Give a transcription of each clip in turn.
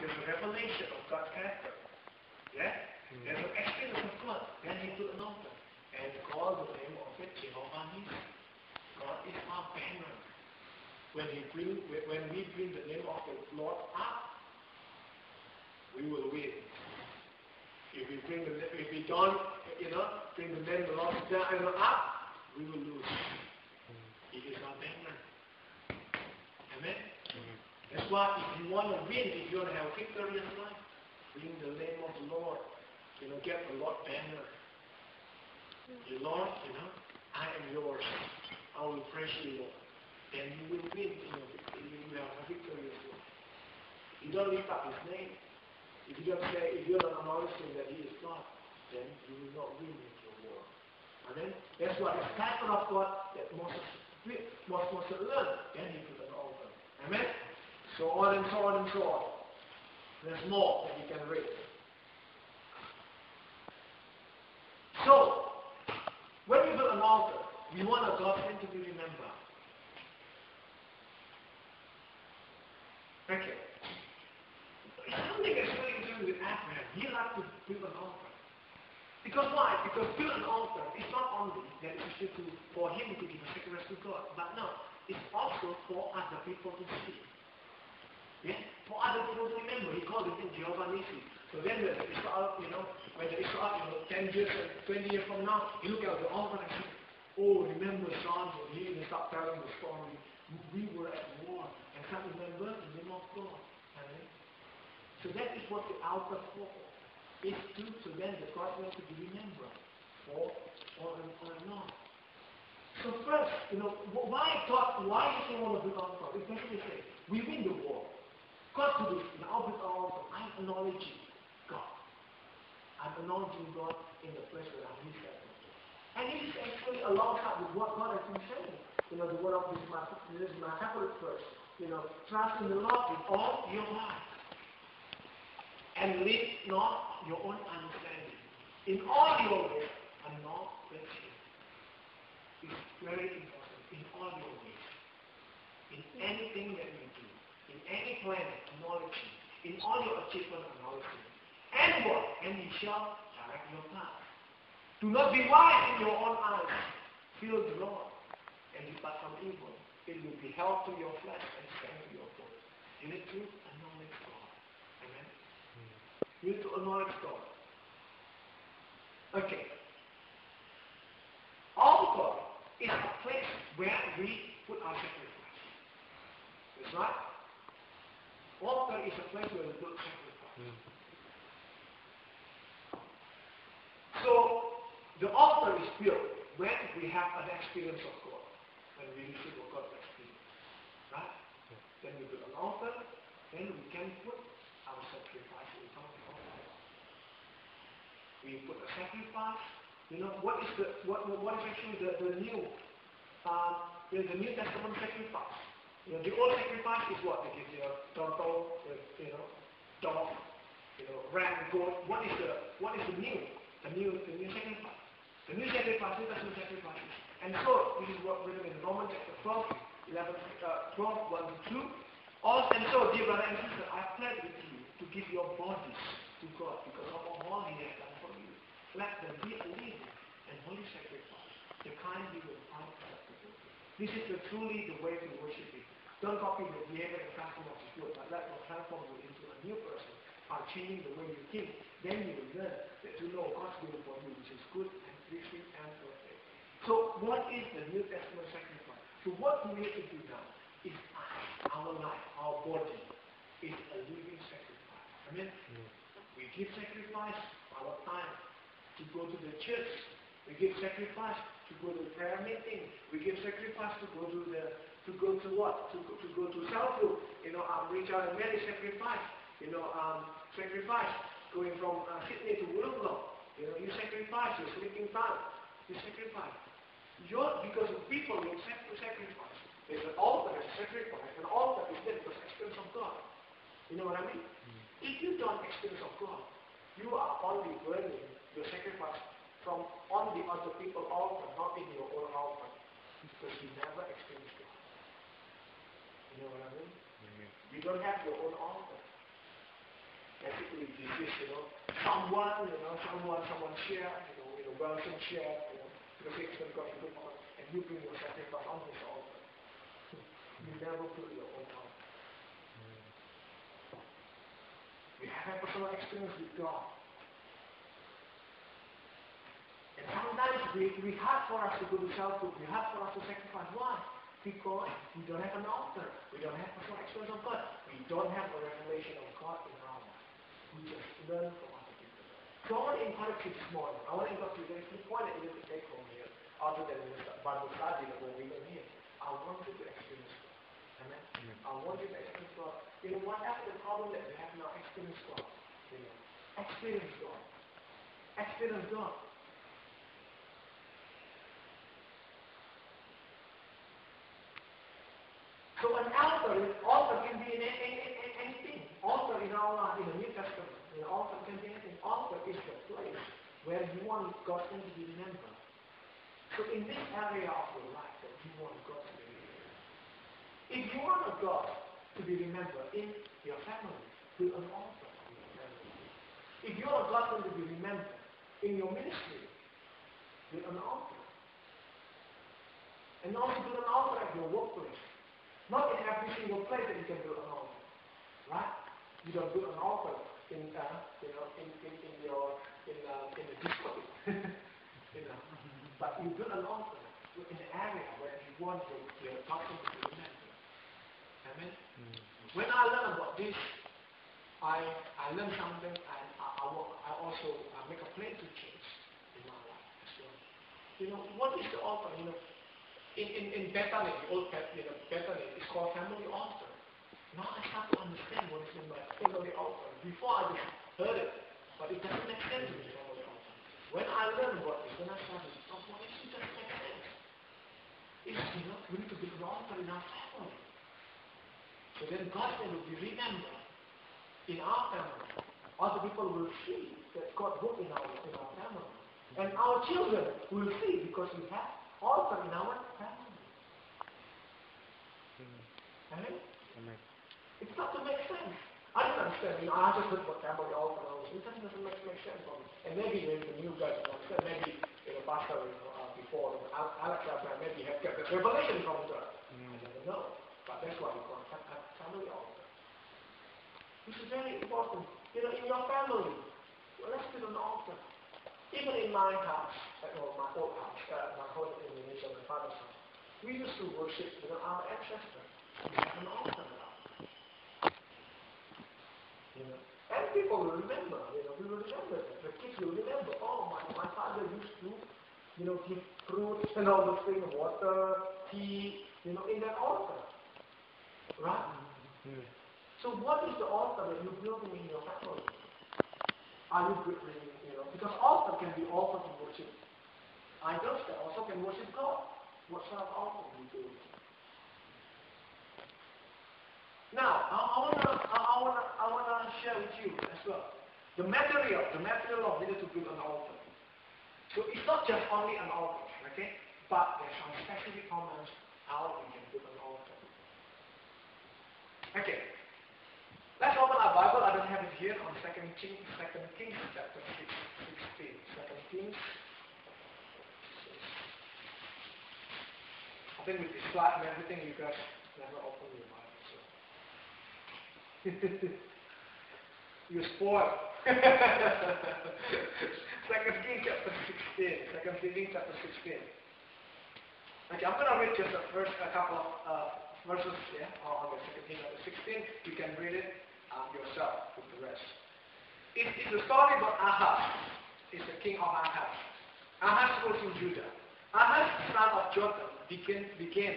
there's a revelation of God's character. Yeah? There's an experience of God. Then he put an altar and called the name of it Jehovah Nissi. God is our banner. When we bring the name of the Lord up, we will win. If we don't, bring the name of the Lord down and up, we will lose. It is our banner. Amen? That's why if you want to win, if you want to have victory in life, bring the name of the Lord. Get the Lord banner. The Lord, I am yours. I will praise you, Lord. Then you will win. You will have a victory as well. You don't lift up his name. If you don't acknowledge him that he is God, then you will not win in your war. Amen? That's why it's character of God that Moses learned. Then he put an altar. Amen? So on and so on and so on. There's more that you can read. So, when we build an altar, we want a God thing to be remembered. Okay. Something that's really to do with Abraham. He liked to build an altar. Because why? Because build an altar is not only that it's for him to give a sacrifice to God, but no, it's also for other people to see. Yeah? For other people to remember. He called it Jehovah Nissi. So then when the Israel, 10 years and 20 years from now, you look at the altar and say, oh, remember John, he start telling the story. We were at war. And some remember the name of God. Right? So that is what the altar for. It's to then the God wants to be remembered. For on and on. So first, why is he want to build altar? It's basically say, we win the war. God to this, now build an altar. I'm acknowledging God. I'm acknowledging God in the place where I'm his servant. And this is actually alongside with what God has been saying. The word of this is my Catholic verse. Trust in the Lord with all your heart. And lean not your own understanding. In all your ways, acknowledge him. It's very important. In all your ways. In anything that you do. In any plan, acknowledge him. In all your achievement, acknowledge him. And what? And he shall direct your path. Do not be wise in your own eyes. Fear the Lord and depart from evil. It will be health to your flesh and strength to your bones. You need to acknowledge God. Amen? You need to acknowledge God. Okay. Altar is a place where we put our sacrifice. That's right? Altar is a place where we put sacrifice. So, the altar is built when we have an experience of God. When we receive what God experience. Right? Then we build an altar, then we can put our sacrifice in front of the altar. We put a sacrifice. What is actually the new? There's the New Testament sacrifice. The old sacrifice is what? They give you a turtle, dog, ram, goat. What is the new? The new sacrifice. The new sacrifice, New Testament sacrifices. And so, this is what written in Romans chapter 12, 1 to 2. And so, dear brother and sister, I plead with you to give your bodies to God because of all he has done for you. Let them be a living and holy sacrifice, the kind you will find acceptable. This is truly the way to worship him. Don't copy the behavior and custom of his word, but let them transform you into a new person by changing the way you think. Then you will learn that you know God's will for you, which is good and pleasing and perfect. So, what is the New Testament sacrifice? So, what we need to do now is our life, our body, is a living sacrifice. Amen? We give sacrifice our time to go to the church. We give sacrifice to go to the prayer meeting. We give sacrifice to go to what? To go to cell group. Reach out and marry sacrifice. Sacrifice going from Sydney to Wollongong. You sacrifice your sleeping time. You sacrifice. Because of people will sacrifice. There's an altar, there's a sacrifice. An altar is there because experience of God. You know what I mean? If you don't experience of God, you are only burning your sacrifice from on the other people's altar, not in your own altar. Because you never experience God. You know what I mean? You don't have your own altar. basically this is, someone share, Wilson share, because the expense got a good one, and you bring your sacrifice on his altar. You never put your own altar. We have a personal experience with God. And sometimes we hard for us to go to self-group, we hard for us to sacrifice. Why? Because we don't have an altar. We don't have personal experience of God. We don't have a revelation of God in our life. We just learn from other people. So I want to encourage you this morning. I want to encourage you. There's the point that you need to take from here, other than the Bible study that we learn here. I want you to experience God. Amen? I want you to experience God. Whatever the problem that we have now, experience God. Experience God. Experience God. So an altar can be in anything. Altar in the New Testament, altar can be anything. Altar is the place where you want God to be remembered. So in this area of your life that you want God to be remembered, if you want God to be remembered in your family, build an altar in your family. If you want God to be remembered in your ministry, build an altar. And also build an altar at your workplace. Not in every single place that you can build an altar, right? You don't build an altar in the disco, but you build an altar in the area where you want your doctrine to be remembered. Amen. When I learn about this, I learn something, and I also make a plan to change in my life as well. What is the altar? In Bethany, the old Bethany, it's called family altar. Now I start to understand what is in my family altar. Before I just heard it, but it doesn't make sense in the family altar. When I learned about this, when I started to talk about it, it doesn't make sense. It's, we need to build an altar in our family. So then God's name will be remembered in our family. Other people will see that God worked in our family. And our children will see because we have altar in our family. Amen? Amen. It's not to make sense. I don't understand. I just heard about family altar. It doesn't make sense for me. And maybe the new guys don't understand. Maybe Pastor before Alex Abraham maybe have kept the revelation from God. I never know. But that's why we call it family altar. This is very important. In your family, let's build an altar. Even in my house, my old house, my home in Indonesia, my father's house, we used to worship our ancestors. We have an altar now. And people will remember, we will remember that. The kids will remember, my father used to, give fruits and all those things, water, tea, in that altar. Right? Mm-hmm. So what is the altar that you're building in your family? Are you building, because altar can be altar to worship idols, that also can worship God. What sort of altar do you build? Now, I wanna share with you as well the material of needed to build an altar. So it's not just only an altar, okay? But there's some specific comments how we can build an altar. Okay. Let's open our Bible. I don't have it here on 2 Kings chapter 16. 2 Kings. I think with the slide and everything, you guys never open your Bible. So. You're spoiled. 2 Kings chapter 16. 2 Kings chapter 16. Okay, I'm going to read just a couple of verses here on the 2 Kings chapter 16. You can read it yourself with the rest. It's the story about Ahaz. It's the king of Ahaz. Ahaz was in Judah. Ahaz, son of Jotham, began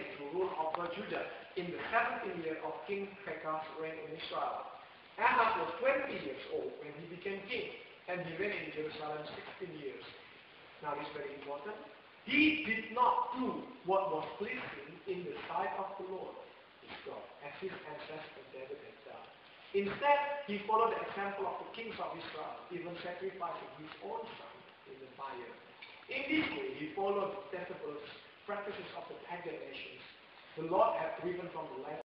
to rule over Judah in the 17th year of King Pekah's reign in Israel. Ahaz was 20 years old when he became king, and he reigned in Jerusalem 16 years. Now this is very important. He did not do what was pleasing in the sight of the Lord, his God, as his ancestor David had done. Instead, he followed the example of the kings of Israel, even sacrificing his own son in the fire. In this way, he followed the practices of the pagan nations. The Lord had driven from the land